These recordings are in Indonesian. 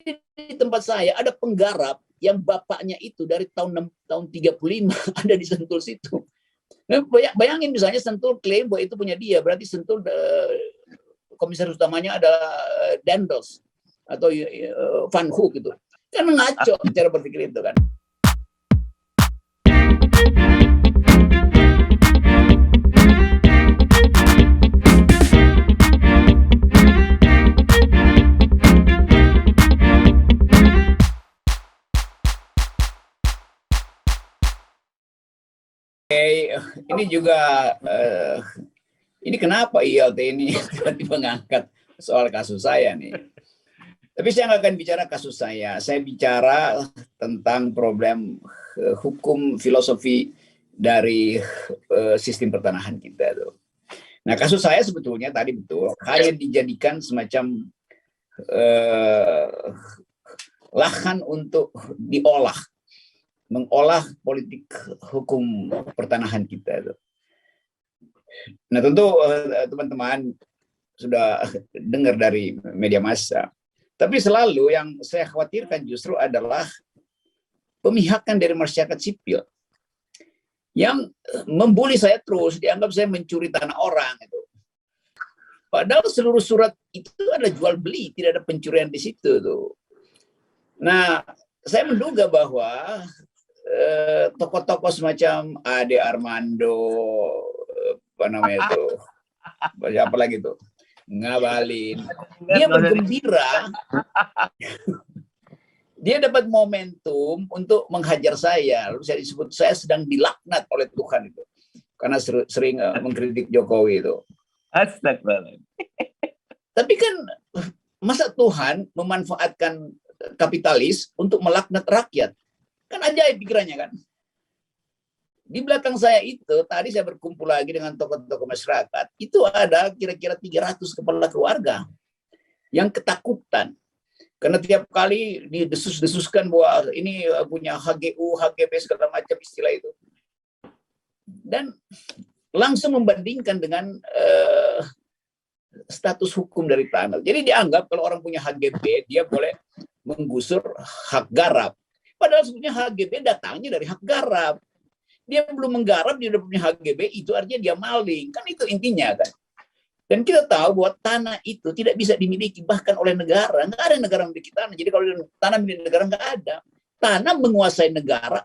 di tempat saya ada penggarap yang bapaknya itu dari tahun 35 ada di Sentul situ. Nah, bayangin misalnya Sentul klaim bahwa itu punya dia, berarti Sentul komisaris utamanya adalah Dendels atau Van Hoek gitu. Kan ngaco cara berpikir itu kan. Ini juga ini kenapa ILT ini tiba-tiba ngangkat soal kasus saya nih. Tapi saya nggak akan bicara kasus saya bicara tentang problem hukum filosofi dari sistem pertanahan kita tuh. Nah, kasus saya sebetulnya tadi betul hanya dijadikan semacam lahan untuk mengolah politik hukum pertanahan kita. Nah, tentu teman-teman sudah dengar dari media massa. Tapi selalu yang saya khawatirkan justru adalah pemihakan dari masyarakat sipil yang membuli saya terus, dianggap saya mencuri tanah orang. Itu. Padahal seluruh surat itu ada jual beli, tidak ada pencurian di situ. Tuh. Nah, saya menduga bahwa tokoh-tokoh semacam Ade Armando, apa namanya itu, apa lagi tuh, Ngabalin, dia bergembira, dia dapat momentum untuk menghajar saya, lalu saya disebut saya sedang dilaknat oleh Tuhan itu, karena sering mengkritik Jokowi itu. Astagfirullah. Tapi kan masa Tuhan memanfaatkan kapitalis untuk melaknat rakyat? Kan ajaib pikirannya kan. Di belakang saya itu, tadi saya berkumpul lagi dengan tokoh-tokoh masyarakat, itu ada kira-kira 300 kepala keluarga yang ketakutan. Karena tiap kali didesus-desuskan bahwa ini punya HGU, HGB, segala macam istilah itu. Dan langsung membandingkan dengan status hukum dari tanah. Jadi dianggap kalau orang punya HGB, dia boleh menggusur hak garap. Padahal sebetulnya HGB datangnya dari hak garap. Dia belum menggarap, dia udah punya HGB, itu artinya dia maling. Kan itu intinya kan. Dan kita tahu bahwa tanah itu tidak bisa dimiliki bahkan oleh negara. Nggak ada negara memiliki tanah. Jadi kalau tanah milik negara nggak ada. Tanah menguasai negara,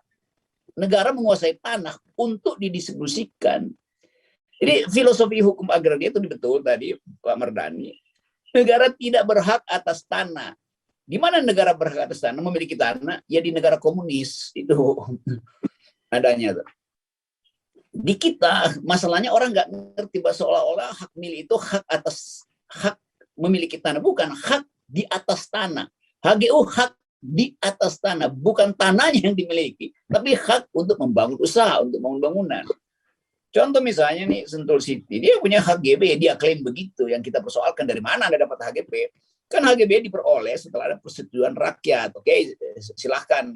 negara menguasai tanah untuk didistribusikan. Jadi filosofi hukum agraria itu betul tadi Pak Mardhani. Negara tidak berhak atas tanah. Di mana negara berhak atas tanah, memiliki tanah? Ya di negara komunis itu adanya. Di kita masalahnya orang nggak ngerti bahwa seolah-olah hak milik itu hak memiliki tanah, bukan hak di atas tanah. HGU hak di atas tanah, bukan tanahnya yang dimiliki, tapi hak untuk membangun usaha, untuk membangun bangunan. Contoh misalnya nih Sentul City, dia punya HGB, dia klaim begitu. Yang kita persoalkan dari mana Anda dapat HGB? Kan HGB diperoleh setelah ada persetujuan rakyat. Oke, silahkan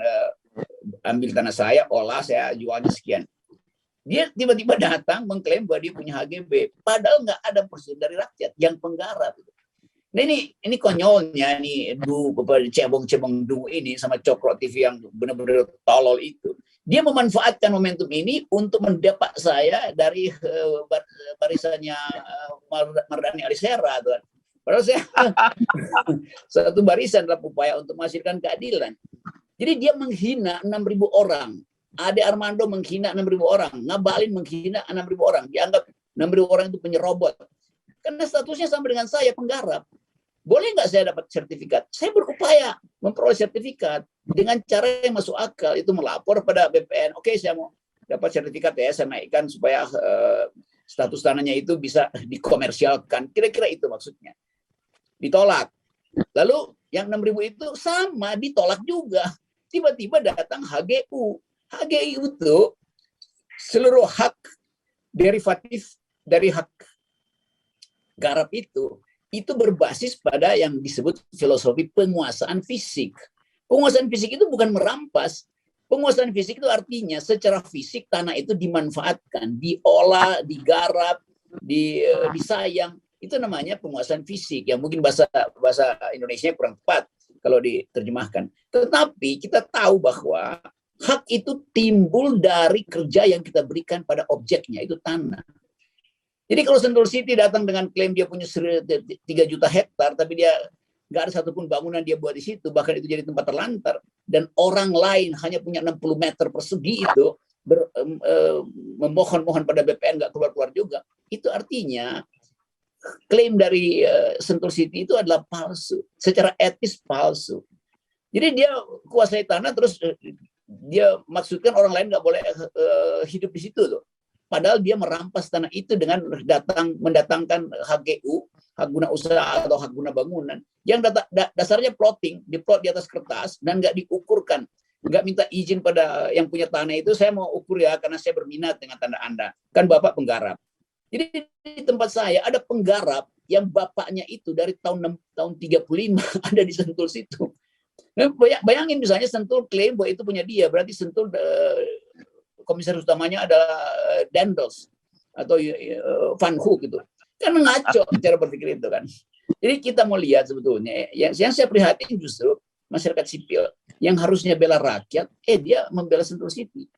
ambil tanah saya, olah, saya jualnya sekian. Dia tiba-tiba datang mengklaim bahwa dia punya HGB, padahal nggak ada persetujuan dari rakyat yang penggarap. Nah ini konyolnya nih, cebong-cebong ini sama Cokro TV yang benar-benar tolol itu. Dia memanfaatkan momentum ini untuk mendapat saya dari barisannya Mardhani Alisera, tuan. Padahal saya satu barisan dalam upaya untuk menghasilkan keadilan. Jadi dia menghina 6.000 orang. Ade Armando menghina 6.000 orang. Ngabalin menghina 6.000 orang. Dianggap 6.000 orang itu penyerobot. Karena statusnya sama dengan saya, penggarap. Boleh nggak saya dapat sertifikat? Saya berupaya memperoleh sertifikat dengan cara yang masuk akal, itu melapor pada BPN. Oke, saya mau dapat sertifikat ya, saya naikkan supaya status tanahnya itu bisa dikomersialkan. Kira-kira itu maksudnya. Ditolak. Lalu yang 6.000 itu sama ditolak juga. Tiba-tiba datang HGU. HGU itu seluruh hak derivatif dari hak garap itu berbasis pada yang disebut filosofi penguasaan fisik. Penguasaan fisik itu bukan merampas. Penguasaan fisik itu artinya secara fisik tanah itu dimanfaatkan, diolah, digarap, disayang. Itu namanya penguasaan fisik. Yang mungkin bahasa Indonesia kurang tepat. kalau diterjemahkan. Tetapi kita tahu bahwa hak itu timbul dari kerja yang kita berikan pada objeknya, itu tanah. Jadi kalau Sentul City datang dengan klaim dia punya 3 juta hektar, tapi dia nggak ada satupun bangunan dia buat di situ, bahkan itu jadi tempat terlantar, dan orang lain hanya punya 60 meter persegi itu, memohon-mohon pada BPN nggak keluar-keluar juga, itu artinya klaim dari Sentul City itu adalah palsu, secara etis palsu. Jadi dia kuasai tanah, terus dia maksudkan orang lain nggak boleh hidup di situ tuh. Padahal dia merampas tanah itu dengan mendatangkan HGU, hak guna usaha atau hak guna bangunan, yang dasarnya plotting, diplot di atas kertas dan nggak diukurkan, nggak minta izin pada yang punya tanah itu, saya mau ukur ya karena saya berminat dengan tanah Anda. Kan Bapak penggarap. Jadi di tempat saya ada penggarap yang bapaknya itu dari tahun 35 ada di Sentul situ. Nah, bayangin misalnya Sentul klaim bahwa itu punya dia, berarti Sentul komisaris utamanya adalah Dendels atau Van Hoek gitu. Kan ngaco cara berpikir itu kan. Jadi kita mau lihat sebetulnya yang saya prihatin justru masyarakat sipil yang harusnya bela rakyat, dia membela Sentul City.